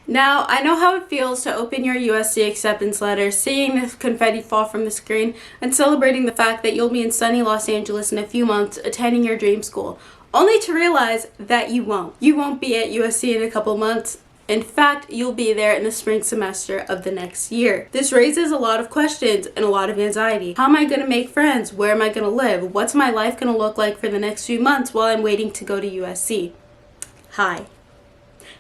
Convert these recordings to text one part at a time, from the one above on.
Now, I know how it feels to open your USC acceptance letter, seeing the confetti fall from the screen, and celebrating the fact that you'll be in sunny Los Angeles in a few months attending your dream school, only to realize that you won't. You won't be at USC in a couple months. In fact, you'll be there in the spring semester of the next year. This raises a lot of questions and a lot of anxiety. How am I going to make friends? Where am I going to live? What's my life going to look like for the next few months while I'm waiting to go to USC? Hi.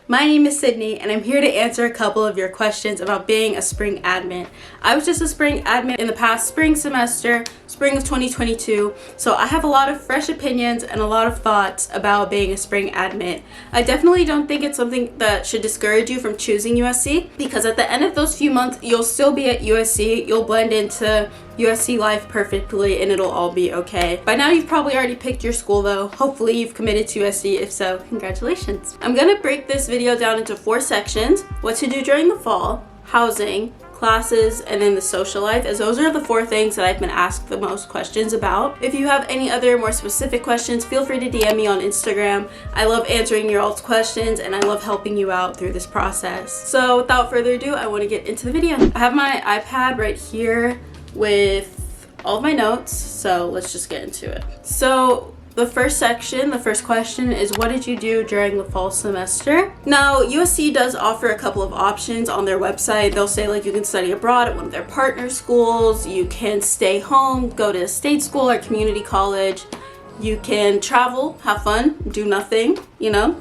My name is Sydney, and I'm here to answer a couple of your questions about being a spring admit. I was just a spring admit in the past spring semester, spring of 2022, so I have a lot of fresh opinions and a lot of thoughts about being a spring admit. I definitely don't think it's something that should discourage you from choosing USC, because at the end of those few months, you'll still be at USC, you'll blend into USC life perfectly, and it'll all be okay. By now, you've probably already picked your school though. Hopefully you've committed to USC. If so, congratulations. I'm gonna break this video down into 4 sections: what to do during the fall, housing, classes, and then the social life, as those are the 4 things that I've been asked the most questions about. If you have any other more specific questions, feel free to DM me on Instagram. I love answering your all's questions, and I love helping you out through this process. So without further ado, I want to get into the video. I have my iPad right here with all of my notes, so let's just get into it. So the first section, the first question is, what did you do during the fall semester? Now, USC does offer a couple of options on their website. They'll say like you can study abroad at one of their partner schools, you can stay home, go to a state school or community college, you can travel, have fun, do nothing, you know,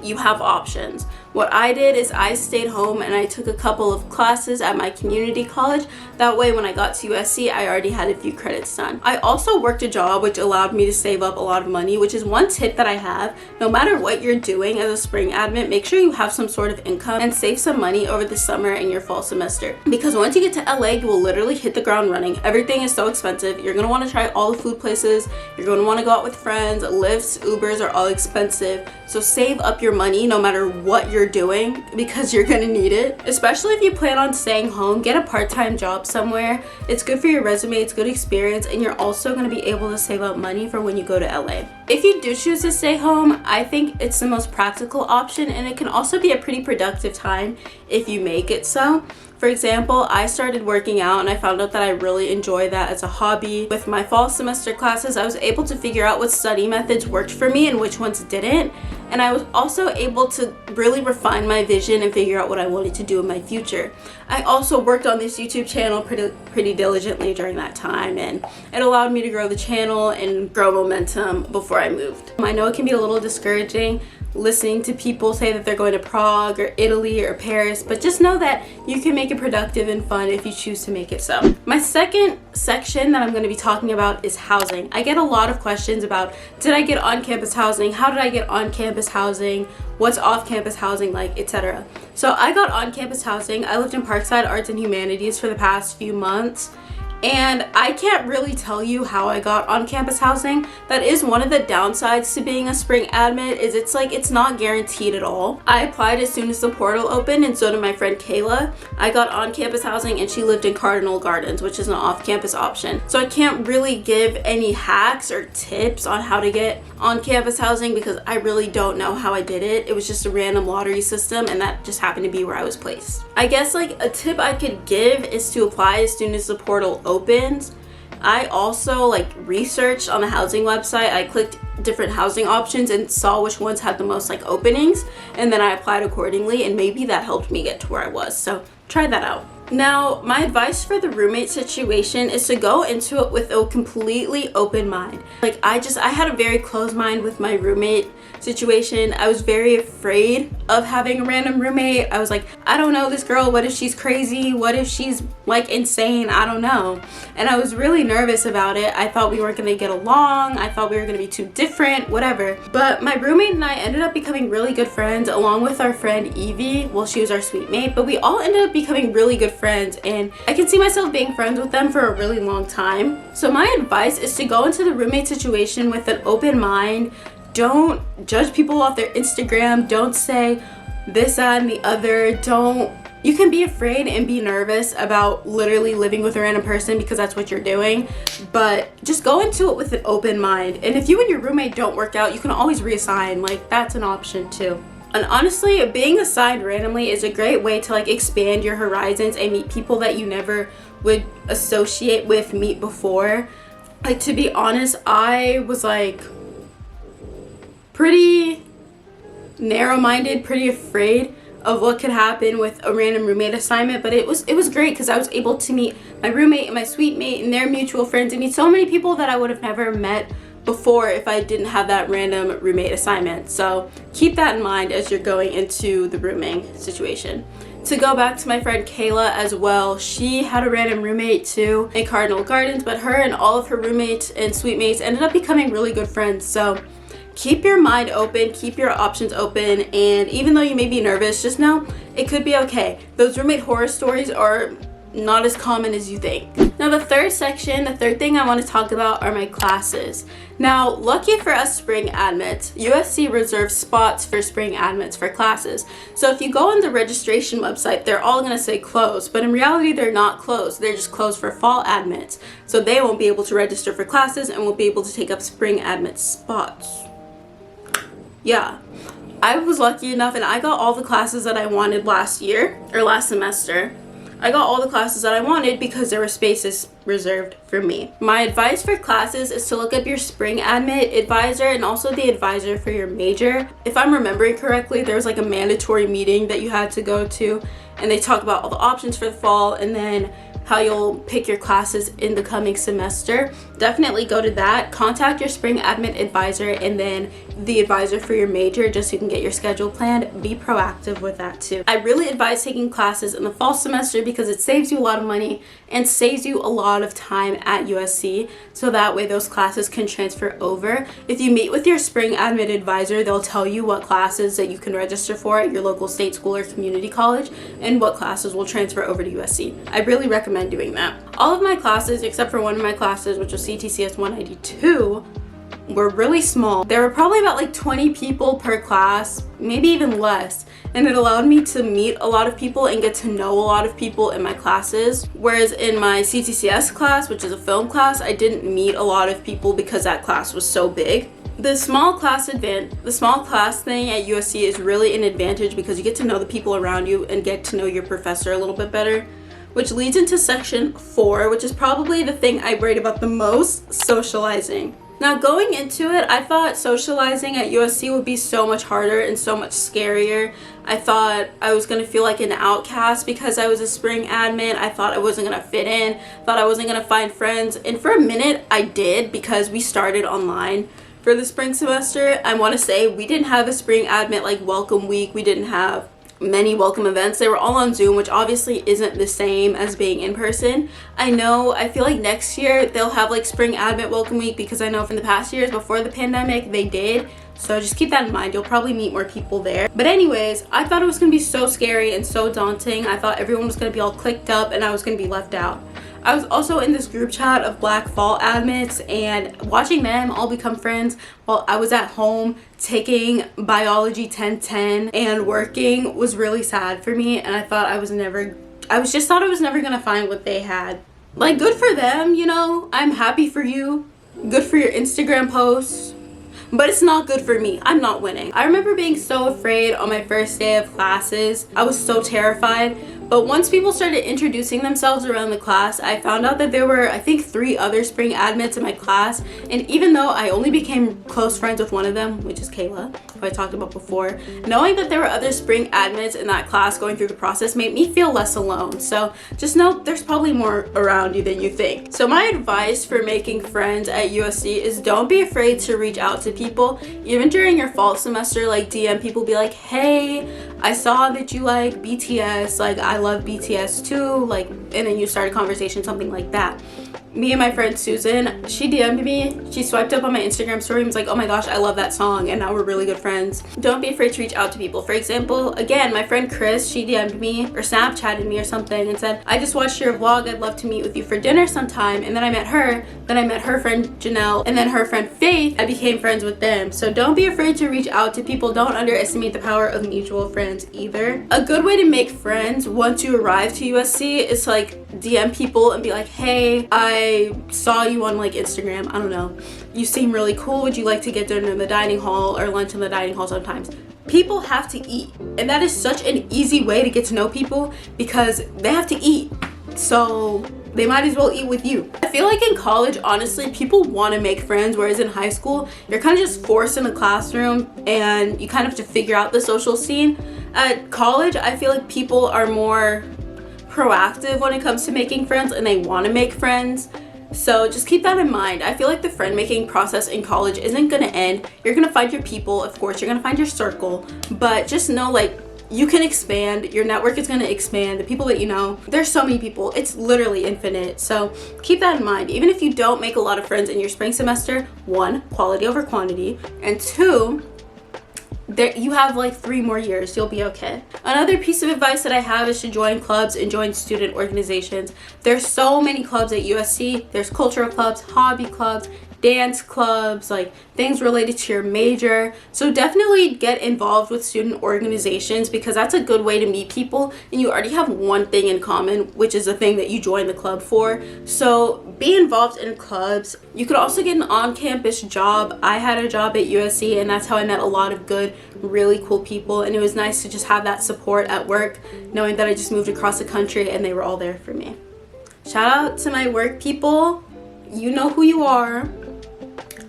you have options. What I did is I stayed home and I took a couple of classes at my community college. That way when I got to USC, I already had a few credits done. I also worked a job which allowed me to save up a lot of money, which is one tip that I have. No matter what you're doing as a spring admit, make sure you have some sort of income and save some money over the summer and your fall semester. Because once you get to LA, you will literally hit the ground running. Everything is so expensive. You're gonna wanna try all the food places. You're gonna wanna go out with friends. Lyfts, Ubers are all expensive. So save up your money no matter what you're doing, because you're gonna need it. Especially if you plan on staying home, get a part-time job somewhere. It's good for your resume, it's good experience, and you're also gonna be able to save up money for when you go to LA. If you do choose to stay home, I think it's the most practical option, and it can also be a pretty productive time if you make it so. For example, I started working out and I found out that I really enjoy that as a hobby. With my fall semester classes, I was able to figure out what study methods worked for me and which ones didn't. And I was also able to really refine my vision and figure out what I wanted to do in my future. I also worked on this YouTube channel pretty diligently during that time, and it allowed me to grow the channel and grow momentum before I moved. I know it can be a little discouraging listening to people say that they're going to Prague or Italy or Paris, but just know that you can make it productive and fun if you choose to make it so. My second section that I'm going to be talking about is housing. I get a lot of questions about, did I get on-campus housing? How did I get on-campus housing? What's off-campus housing like, etc. So I got on-campus housing. I lived in Parkside Arts and Humanities for the past few months. And I can't really tell you how I got on campus housing. That is one of the downsides to being a spring admit, is it's not guaranteed at all. I applied as soon as the portal opened, and so did my friend Kayla. I got on campus housing and she lived in Cardinal Gardens, which is an off-campus option. So I can't really give any hacks or tips on how to get on campus housing because I really don't know how I did it. It was just a random lottery system, and that just happened to be where I was placed. I guess like a tip I could give is to apply as soon as the portal opens. I also like researched on the housing website. I clicked different housing options and saw which ones had the most like openings, and then I applied accordingly, and maybe that helped me get to where I was. So try that out. Now, my advice for the roommate situation is to go into it with a completely open mind. Like I had a very closed mind with my roommate situation. I was very afraid of having a random roommate. I was like, I don't know this girl. What if she's crazy? What if she's like insane? I don't know. And I was really nervous about it. I thought we weren't gonna get along. I thought we were gonna be too different, whatever. But my roommate and I ended up becoming really good friends, along with our friend Evie. Well, she was our suite mate, but we all ended up becoming really good friends, and I can see myself being friends with them for a really long time. So my advice is to go into the roommate situation with an open mind. Don't judge people off their Instagram. Don't say this, that, and the other. You can be afraid and be nervous about literally living with a random person because that's what you're doing, but just go into it with an open mind. And if you and your roommate don't work out, you can always reassign. Like, that's an option too. And honestly, being assigned randomly is a great way to like expand your horizons and meet people that you never would associate with meet before. Like, to be honest, I was like pretty narrow-minded, pretty afraid of what could happen with a random roommate assignment, but it was great because I was able to meet my roommate and my suite mate and their mutual friends and meet so many people that I would have never met before if I didn't have that random roommate assignment. So keep that in mind as you're going into the rooming situation. To go back to my friend Kayla as well, she had a random roommate too in Cardinal Gardens, but her and all of her roommates and suite mates ended up becoming really good friends. So keep your mind open, keep your options open, and even though you may be nervous, just know it could be okay. Those roommate horror stories are not as common as you think. Now the third thing I want to talk about are my classes. Now, lucky for us spring admits, USC reserves spots for spring admits for classes. So if you go on the registration website, they're all going to say closed, but in reality they're not closed. They're just closed for fall admits. So they won't be able to register for classes and won't be able to take up spring admit spots. Yeah, I was lucky enough and I got all the classes that I wanted last semester. I got all the classes that I wanted because there were spaces reserved for me. My advice for classes is to look up your spring admit advisor and also the advisor for your major. If I'm remembering correctly, there was like a mandatory meeting that you had to go to, and they talk about all the options for the fall and then how you'll pick your classes in the coming semester. Definitely go to that. Contact your spring admit advisor and then the advisor for your major just so you can get your schedule planned. Be proactive with that too. I really advise taking classes in the fall semester because it saves you a lot of money and saves you a lot of time at USC, so that way those classes can transfer over. If you meet with your spring admit advisor, they'll tell you what classes that you can register for at your local state school or community college and what classes will transfer over to USC. I really recommend doing that. All of my classes, except for one of my classes, which was CTCS 192, were really small. There were probably about like 20 people per class, maybe even less, and it allowed me to meet a lot of people and get to know a lot of people in my classes. Whereas in my CTCS class, which is a film class, I didn't meet a lot of people because that class was so big. The small class thing at USC is really an advantage because you get to know the people around you and get to know your professor a little bit better, which leads into section 4, which is probably the thing I worried about the most: socializing. Now, going into it, I thought socializing at USC would be so much harder and so much scarier. I thought I was going to feel like an outcast because I was a spring admin. I thought I wasn't going to fit in, thought I wasn't going to find friends. And for a minute, I did, because we started online for the spring semester. I want to say we didn't have a spring admit like welcome week. We didn't have many welcome events. They were all on Zoom, which obviously isn't the same as being in person. I feel like next year they'll have like spring admit welcome week, because I know from the past years before the pandemic they did. So just keep that in mind. You'll probably meet more people there. But anyways, I thought it was gonna be so scary and so daunting. I thought everyone was gonna be all clicked up and I was gonna be left out. I was also in this group chat of Black Fall admits, and watching them all become friends while I was at home taking biology 1010 and working was really sad for me. And I thought I was never gonna find what they had. Like, good for them, you know, I'm happy for you. Good for your Instagram posts. But it's not good for me. I'm not winning. I remember being so afraid on my first day of classes. I was so terrified. But once people started introducing themselves around the class, I found out that there were, I think, 3 other spring admits in my class. And even though I only became close friends with one of them, which is Kayla, who I talked about before, knowing that there were other spring admits in that class going through the process made me feel less alone. So just know there's probably more around you than you think. So my advice for making friends at USC is don't be afraid to reach out to people. Even during your fall semester, like DM people, be like, hey, I saw that you like BTS, like I love BTS too, like, and then you start a conversation, something like that. Me and my friend Susan, she DM'd me, she swiped up on my Instagram story and was like, oh my gosh, I love that song, and now we're really good friends. Don't be afraid to reach out to people. For example, again, my friend Chris, she DM'd me or Snapchatted me or something and said, I just watched your vlog, I'd love to meet with you for dinner sometime. And then I met her friend Janelle, and then her friend Faith. I became friends with them. So don't be afraid to reach out to people. Don't underestimate the power of mutual friends either. A good way to make friends once you arrive to USC is to like DM people and be like, hey, I saw you on like Instagram, I don't know, you seem really cool, would you like to get dinner in the dining hall or lunch in the dining hall sometimes? People have to eat, and that is such an easy way to get to know people because they have to eat, so they might as well eat with you. I feel like in college, honestly, people want to make friends, whereas in high school, you're kind of just forced in a classroom and you kind of have to figure out the social scene. At college, I feel like people are more proactive when it comes to making friends and they want to make friends. So just keep that in mind. I feel like the friend making process in college isn't gonna end. You're gonna find your people, of course, you're gonna find your circle, but just know like you can expand, your network is gonna expand, the people that you know, there's so many people, it's literally infinite. So keep that in mind. Even if you don't make a lot of friends in your spring semester, 1, quality over quantity, and 2, you have like 3 more years, you'll be okay. Another piece of advice that I have is to join clubs and join student organizations. There's so many clubs at USC. There's cultural clubs, hobby clubs, dance clubs, like things related to your major. So definitely get involved with student organizations because that's a good way to meet people and you already have one thing in common, which is the thing that you joined the club for. So be involved in clubs. You could also get an on-campus job. I had a job at USC and that's how I met a lot of good, really cool people, and it was nice to just have that support at work, knowing that I just moved across the country and they were all there for me. Shout out to my work people. You know who you are.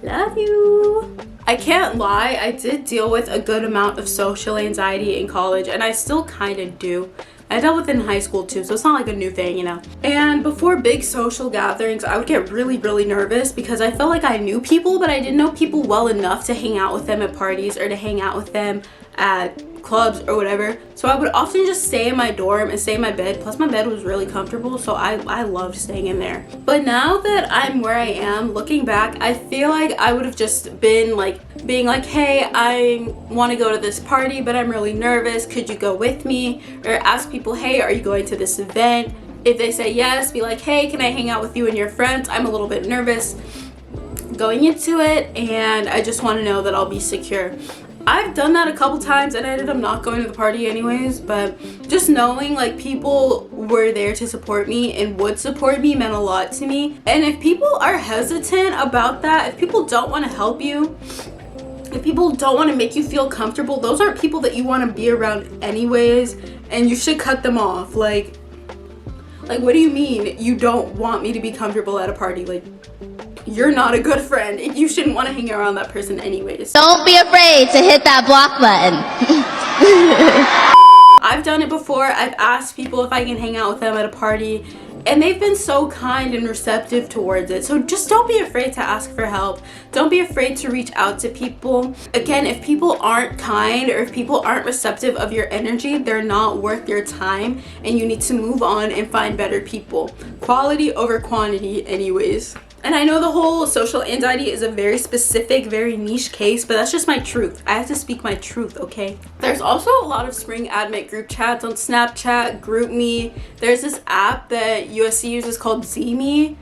Love you. I can't lie, I did deal with a good amount of social anxiety in college, and I still kind of do. I dealt with it in high school too, so it's not like a new thing, you know. And before big social gatherings, I would get really, really nervous because I felt like I knew people, but I didn't know people well enough to hang out with them at parties or to hang out with them at clubs or whatever. So I would often just stay in my dorm and stay in my bed. Plus my bed was really comfortable, so I loved staying in there. But now that I'm where I am, looking back, I feel like I would have just been like being like, hey, I want to go to this party, but I'm really nervous. Could you go with me? Or ask people, hey, are you going to this event? If they say yes, be like, hey, can I hang out with you and your friends? I'm a little bit nervous going into it, and I just want to know that I'll be secure. I've done that a couple times and I ended up not going to the party anyways, but just knowing like people were there to support me and would support me meant a lot to me. And if people are hesitant about that, if people don't want to help you, if people don't want to make you feel comfortable, those aren't people that you want to be around anyways, and you should cut them off. Like what do you mean you don't want me to be comfortable at a party? Like, you're not a good friend. You shouldn't want to hang around that person anyways. Don't be afraid to hit that block button. I've done it before. I've asked people if I can hang out with them at a party, and they've been so kind and receptive towards it. So just don't be afraid to ask for help. Don't be afraid to reach out to people. Again, if people aren't kind or if people aren't receptive of your energy, they're not worth your time, and you need to move on and find better people. Quality over quantity anyways. And I know the whole social anxiety is a very specific, very niche case, but that's just my truth. I have to speak my truth, okay? There's also a lot of spring admit group chats on Snapchat, GroupMe. There's this app that USC uses called ZMe.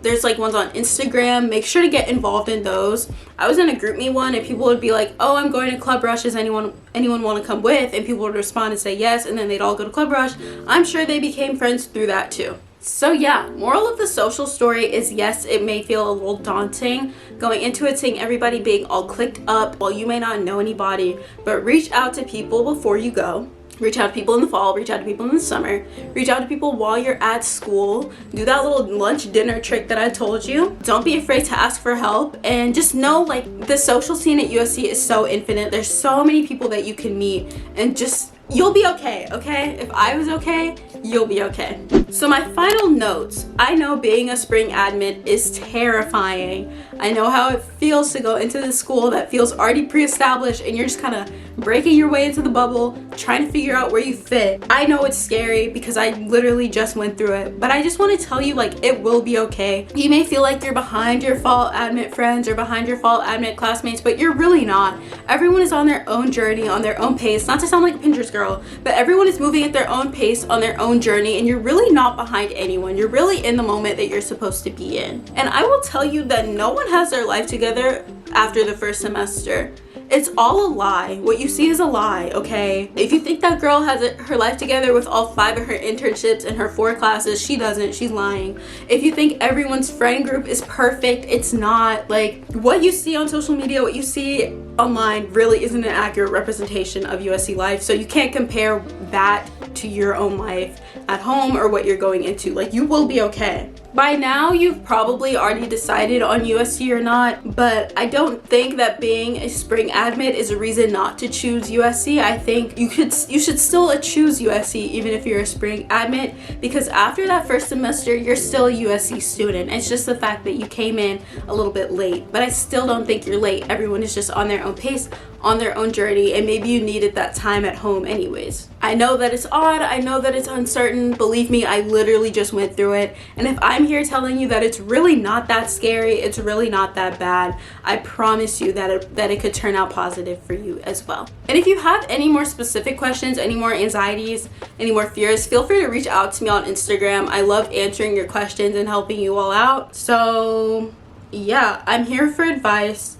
There's like ones on Instagram. Make sure to get involved in those. I was in a GroupMe one and people would be like, oh, I'm going to Club Rush. Does anyone want to come with? And people would respond and say yes, and then they'd all go to Club Rush. I'm sure they became friends through that too. So yeah, moral of the social story is yes, it may feel a little daunting going into it, seeing everybody being all clicked up while you may not know anybody, but reach out to people before you go. Reach out to people in the fall, reach out to people in the summer, reach out to people while you're at school. Do that little lunch dinner trick that I told you. Don't be afraid to ask for help, and just know like the social scene at USC is so infinite. There's so many people that you can meet, and just you'll be okay, okay? If I was okay, you'll be okay. So my final notes. I know being a spring admit is terrifying. I know how it feels to go into the school that feels already pre-established and you're just kind of breaking your way into the bubble, trying to figure out where you fit. I know it's scary because I literally just went through it, but I just want to tell you like it will be okay. You may feel like you're behind your fall admit friends or behind your fall admit classmates, but you're really not. Everyone is on their own journey, on their own pace. Not to sound like a Pinterest girl, but everyone is moving at their own pace on their own journey, and you're really not behind anyone. You're really in the moment that you're supposed to be in. And I will tell you that no one has their life together after the first semester. It's all a lie. What you see is a lie, okay? If you think that girl has her life together with all 5 of her internships and her 4 classes, she doesn't. She's lying. If you think everyone's friend group is perfect, it's not. Like, what you see on social media, what you see online really isn't an accurate representation of USC life. So you can't compare that to your own life at home or what you're going into. Like, you will be okay. By now, you've probably already decided on USC or not, but I don't think that being a spring admit is a reason not to choose USC. I think you should still choose USC even if you're a spring admit, because after that first semester, you're still a USC student. It's just the fact that you came in a little bit late, but I still don't think you're late. Everyone is just on their own pace, on their own journey, and maybe you needed that time at home anyways. I know that it's odd, I know that it's uncertain. Believe me, I literally just went through it, and if I'm here telling you that it's really not that scary, it's really not that bad, I promise you that it could turn out positive for you as well. And if you have any more specific questions, any more anxieties, any more fears, feel free to reach out to me on Instagram. I love answering your questions and helping you all out. So yeah, I'm here for advice.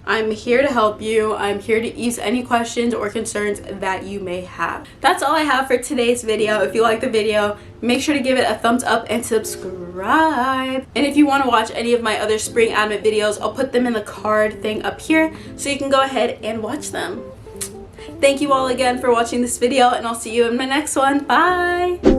I'm here to help you. I'm here to ease any questions or concerns that you may have. That's all I have for today's video. If you like the video, make sure to give it a thumbs up and subscribe. And if you want to watch any of my other spring admit videos, I'll put them in the card thing up here so you can go ahead and watch them. Thank you all again for watching this video, and I'll see you in my next one. Bye!